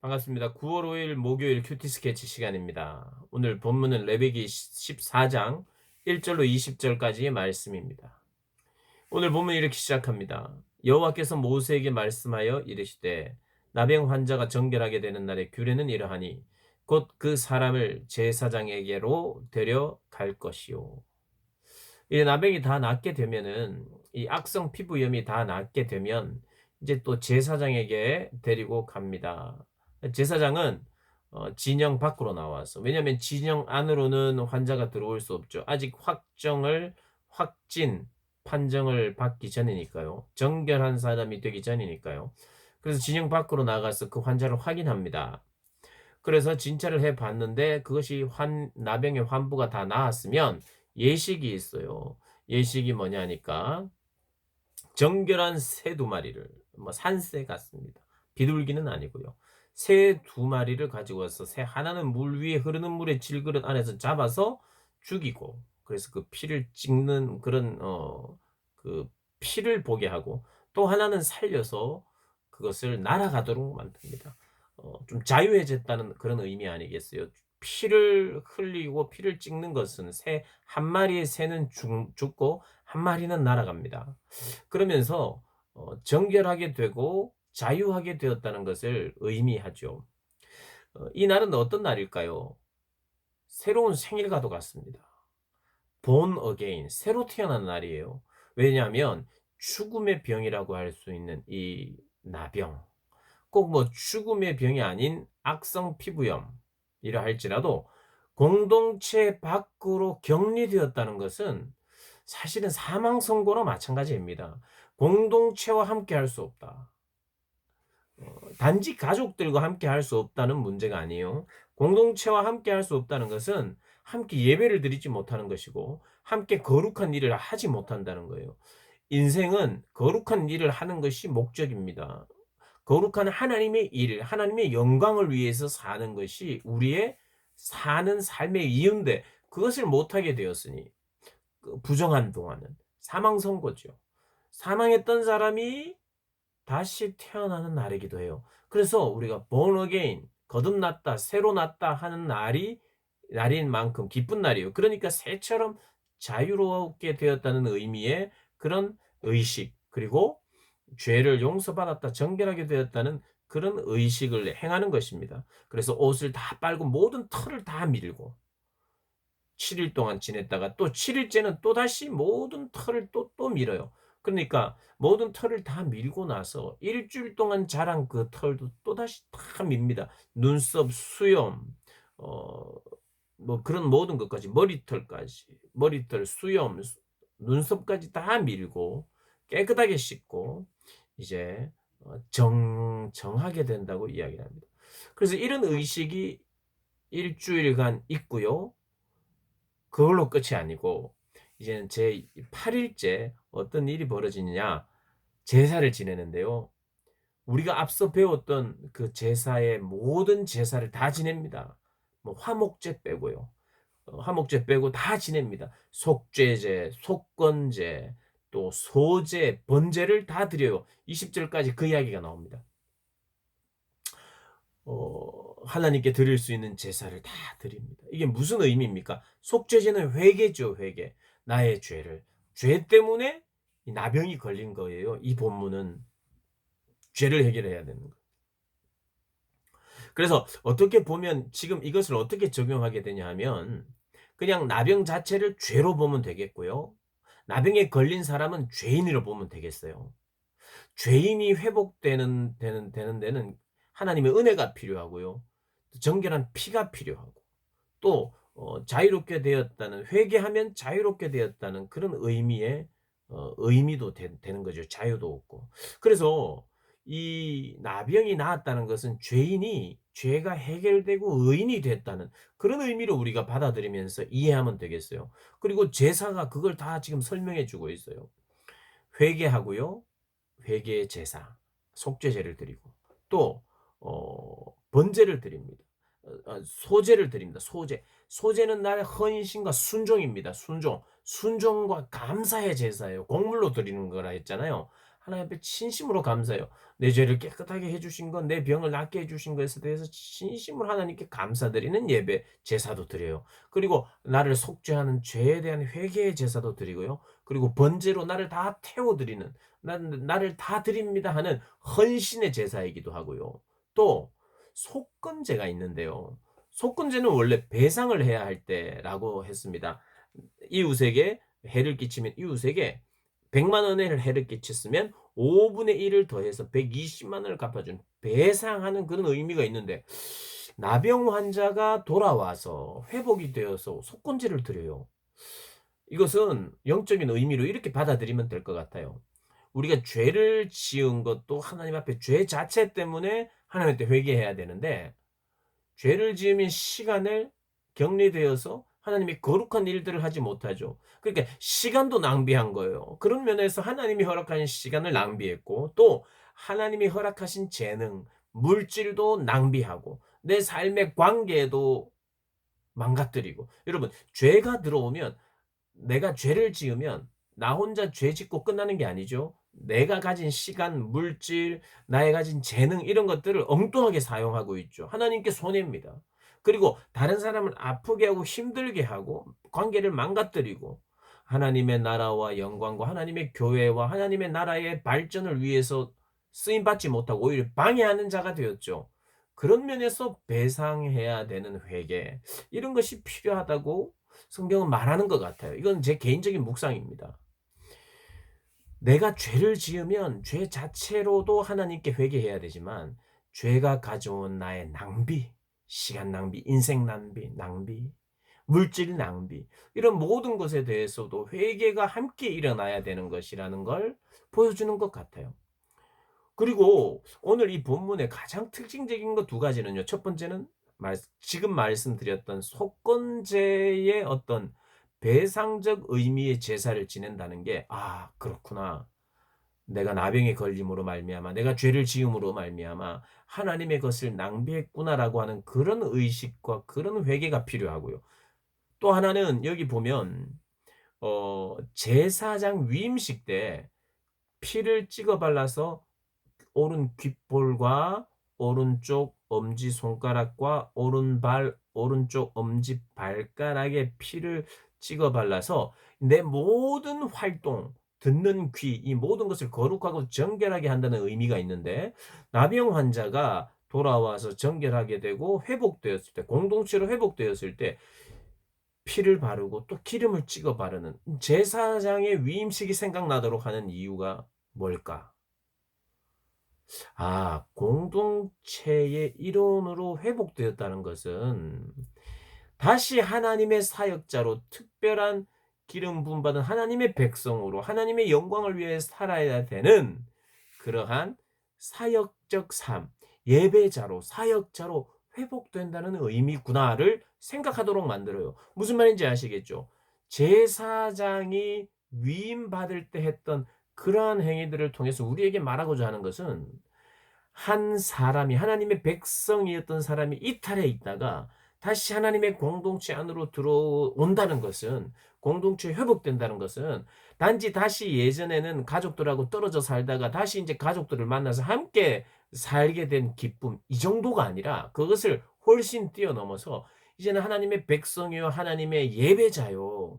반갑습니다. 9월 5일 목요일 큐티 스케치 시간입니다. 오늘 본문은 레위기 14장 1절로 20절까지의 말씀입니다. 오늘 본문 이렇게 시작합니다. 여호와께서 모세에게 말씀하여 이르시되 나병 환자가 정결하게 되는 날의 규례는 이러하니 곧 그 사람을 제사장에게로 데려갈 것이요. 이 나병이 다 낫게 되면은 이 악성 피부염이 다 낫게 되면 이제 또 제사장에게 데리고 갑니다. 제사장은 진영 밖으로 나와서, 왜냐하면 진영 안으로는 환자가 들어올 수 없죠. 아직 확진 판정을 받기 전이니까요. 정결한 사람이 되기 전이니까요. 그래서 진영 밖으로 나가서 그 환자를 확인합니다. 그래서 진찰을 해 봤는데 그것이 나병의 환부가 다 나았으면 예식이 있어요. 예식이 뭐냐니까 정결한 새 두 마리를, 뭐 산새 같습니다. 비둘기는 아니고요. 새 두 마리를 가지고 와서 새 하나는 물 위에 흐르는 물의 질그릇 안에서 잡아서 죽이고, 그래서 그 피를 찍는 그런 그 피를 보게 하고, 또 하나는 살려서 그것을 날아가도록 만듭니다. 좀 자유해졌다는 그런 의미 아니겠어요? 피를 흘리고 피를 찍는 것은 새 한 마리의 새는 죽고 한 마리는 날아갑니다. 그러면서 정결하게 되고 자유하게 되었다는 것을 의미하죠. 이 날은 어떤 날일까요? 새로운 생일과도 같습니다. born again, 새로 태어난 날이에요. 왜냐하면 죽음의 병이라고 할 수 있는 이 나병, 꼭 뭐 죽음의 병이 아닌 악성 피부염이라 할지라도 공동체 밖으로 격리되었다는 것은 사실은 사망 선고나 마찬가지입니다. 공동체와 함께 할 수 없다. 단지 가족들과 함께 할 수 없다는 문제가 아니에요. 공동체와 함께 할 수 없다는 것은 함께 예배를 드리지 못하는 것이고 함께 거룩한 일을 하지 못한다는 거예요. 인생은 거룩한 일을 하는 것이 목적입니다. 거룩한 하나님의 일, 하나님의 영광을 위해서 사는 것이 우리의 사는 삶의 이유인데, 그것을 못하게 되었으니 그 부정한 동안은 사망 선고죠. 사망했던 사람이 다시 태어나는 날이기도 해요. 그래서 우리가 born again, 거듭났다, 새로 났다 하는 날인 만큼 기쁜 날이에요. 그러니까 새처럼 자유롭게 되었다는 의미의 그런 의식, 그리고 죄를 용서받았다, 정결하게 되었다는 그런 의식을 행하는 것입니다. 그래서 옷을 다 빨고 모든 털을 다 밀고 7일 동안 지냈다가 또 7일째는 또다시 모든 털을 또 밀어요. 그러니까 모든 털을 다 밀고 나서 일주일 동안 자란 그 털도 또다시 다 밉니다. 눈썹, 수염, 어, 뭐 그런 모든 것까지, 머리털, 수염, 눈썹까지 다 밀고 깨끗하게 씻고 이제 정하게 된다고 이야기를 합니다. 그래서 이런 의식이 일주일간 있고요. 그걸로 끝이 아니고 이제는 제 8일째 어떤 일이 벌어지느냐, 제사를 지내는데요. 우리가 앞서 배웠던 그 제사의 모든 제사를 다 지냅니다. 뭐 화목제 빼고요. 화목제 빼고 다 지냅니다. 속죄제, 속건제, 또 소제, 번제를 다 드려요. 20절까지 그 이야기가 나옵니다. 하나님께 드릴 수 있는 제사를 다 드립니다. 이게 무슨 의미입니까? 속죄제는 회개죠, 회개. 나의 죄를. 죄 때문에 이 나병이 걸린 거예요. 이 본문은 죄를 해결해야 되는 거예요. 그래서 어떻게 보면 지금 이것을 어떻게 적용하게 되냐 하면 그냥 나병 자체를 죄로 보면 되겠고요. 나병에 걸린 사람은 죄인으로 보면 되겠어요. 죄인이 되는 데는 하나님의 은혜가 필요하고요. 정결한 피가 필요하고, 또 자유롭게 되었다는, 회개하면 자유롭게 되었다는 그런 의미의 의미도 되는 거죠. 자유도 얻고. 그래서 이 나병이 나았다는 것은 죄인이 죄가 해결되고 의인이 됐다는 그런 의미로 우리가 받아들이면서 이해하면 되겠어요. 그리고 제사가 그걸 다 지금 설명해 주고 있어요. 회개하고요. 회개의 제사, 속죄제를 드리고, 또 번제를 드립니다. 소제를 드립니다. 소제는 나의 헌신과 순종입니다. 순종과 감사의 제사예요. 곡물로 드리는 거라 했잖아요. 하나님 앞에 진심으로 감사해요. 내 죄를 깨끗하게 해 주신 것, 내 병을 낫게 해 주신 것에 대해서 진심으로 하나님께 감사드리는 예배, 제사도 드려요. 그리고 나를 속죄하는 죄에 대한 회개의 제사도 드리고요. 그리고 번제로 나를 다 태워 드리는, 나를 다 드립니다 하는 헌신의 제사이기도 하고요. 또 속건제가 있는데요. 속건제는 원래 배상을 해야 할 때라고 했습니다. 이웃에게 해를 끼치면, 이웃에게 100만 원의 해를 끼쳤으면 5분의 1을 더해서 120만 원을 갚아주는, 배상하는 그런 의미가 있는데, 나병 환자가 돌아와서 회복이 되어서 속건제를 드려요. 이것은 영적인 의미로 이렇게 받아들이면 될 것 같아요. 우리가 죄를 지은 것도 하나님 앞에 죄 자체 때문에 하나님한테 회개해야 되는데, 죄를 지으면 시간을 격리되어서 하나님이 거룩한 일들을 하지 못하죠. 그러니까 시간도 낭비한 거예요. 그런 면에서 하나님이 허락하신 시간을 낭비했고, 또 하나님이 허락하신 재능, 물질도 낭비하고, 내 삶의 관계도 망가뜨리고. 여러분, 죄가 들어오면, 내가 죄를 지으면 나 혼자 죄 짓고 끝나는 게 아니죠. 내가 가진 시간, 물질, 나의 가진 재능, 이런 것들을 엉뚱하게 사용하고 있죠. 하나님께 손해입니다. 그리고 다른 사람을 아프게 하고 힘들게 하고 관계를 망가뜨리고, 하나님의 나라와 영광과 하나님의 교회와 하나님의 나라의 발전을 위해서 쓰임 받지 못하고 오히려 방해하는 자가 되었죠. 그런 면에서 배상해야 되는 회개, 이런 것이 필요하다고 성경은 말하는 것 같아요. 이건 제 개인적인 묵상입니다. 내가 죄를 지으면 죄 자체로도 하나님께 회개해야 되지만, 죄가 가져온 나의 낭비, 시간 낭비, 인생 낭비, 물질 낭비, 이런 모든 것에 대해서도 회개가 함께 일어나야 되는 것이라는 걸 보여주는 것 같아요. 그리고 오늘 이 본문의 가장 특징적인 거 두 가지는요. 첫 번째는 지금 말씀드렸던 속건제의 어떤 배상적 의미의 제사를 지낸다는 게, 아, 그렇구나. 내가 나병에 걸림으로 말미암아, 내가 죄를 지음으로 말미암아 하나님의 것을 낭비했구나라고 하는 그런 의식과 그런 회개가 필요하고요. 또 하나는 여기 보면 제사장 위임식 때 피를 찍어 발라서 오른 귓볼과 오른쪽 엄지손가락과 오른발, 오른쪽 엄지발가락에 피를 찍어 발라서 내 모든 활동, 듣는 귀, 이 모든 것을 거룩하고 정결하게 한다는 의미가 있는데, 나병 환자가 돌아와서 정결하게 되고 회복되었을 때, 공동체로 회복되었을 때 피를 바르고 또 기름을 찍어 바르는 제사장의 위임식이 생각나도록 하는 이유가 뭘까? 아, 공동체의 일원으로 회복되었다는 것은 다시 하나님의 사역자로, 특별한 기름 부음 받은 하나님의 백성으로 하나님의 영광을 위해 살아야 되는 그러한 사역적 삶, 예배자로, 사역자로 회복된다는 의미구나를 생각하도록 만들어요. 무슨 말인지 아시겠죠? 제사장이 위임받을 때 했던 그러한 행위들을 통해서 우리에게 말하고자 하는 것은, 한 사람이, 하나님의 백성이었던 사람이 이탈해 있다가 다시 하나님의 공동체 안으로 들어온다는 것은, 공동체에 회복된다는 것은, 단지 다시 예전에는 가족들하고 떨어져 살다가 다시 이제 가족들을 만나서 함께 살게 된 기쁨, 이 정도가 아니라 그것을 훨씬 뛰어넘어서 이제는 하나님의 백성이요, 하나님의 예배자요,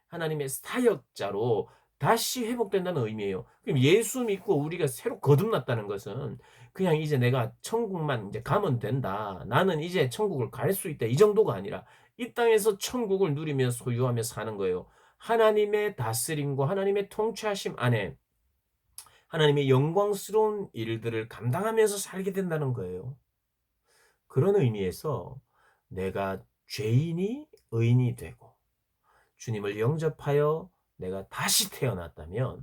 하나님의 사역자로 다시 회복된다는 의미예요. 그럼 예수 믿고 우리가 새로 거듭났다는 것은 그냥 이제 내가 천국만 이제 가면 된다, 나는 이제 천국을 갈 수 있다, 이 정도가 아니라 이 땅에서 천국을 누리며 소유하며 사는 거예요. 하나님의 다스림과 하나님의 통치하심 안에 하나님의 영광스러운 일들을 감당하면서 살게 된다는 거예요. 그런 의미에서 내가 죄인이 의인이 되고 주님을 영접하여 내가 다시 태어났다면,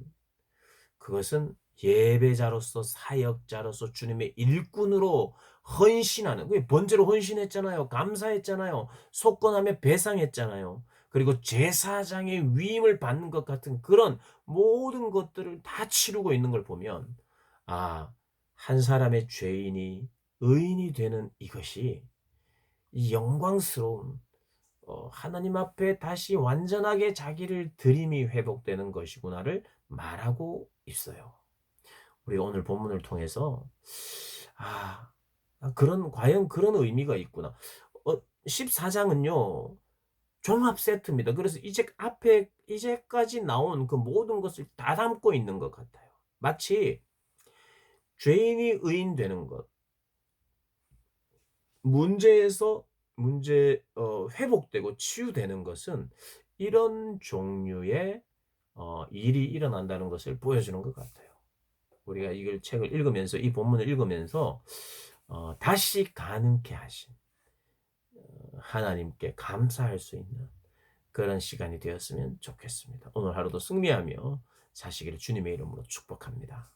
그것은 예배자로서, 사역자로서 주님의 일꾼으로 헌신하는, 그게 번제로 헌신했잖아요. 감사했잖아요. 속건하며 배상했잖아요. 그리고 제사장의 위임을 받는 것 같은 그런 모든 것들을 다 치르고 있는 걸 보면, 아, 한 사람의 죄인이 의인이 되는 이것이 이 영광스러운, 하나님 앞에 다시 완전하게 자기를 드림이 회복되는 것이구나를 말하고 있어요. 우리가 오늘 본문을 통해서 아, 과연 그런 의미가 있구나. 14장은요. 종합 세트입니다. 그래서 이제 앞에 이제까지 나온 그 모든 것을 다 담고 있는 것 같아요. 마치 죄인이 의인 되는 것, 문제에서 회복되고 치유되는 것은 이런 종류의 일이 일어난다는 것을 보여주는 것 같아요. 우리가 이걸 책을 읽으면서 이 본문을 읽으면서 다시 가능케 하신 하나님께 감사할 수 있는 그런 시간이 되었으면 좋겠습니다. 오늘 하루도 승리하며 사시기를 주님의 이름으로 축복합니다.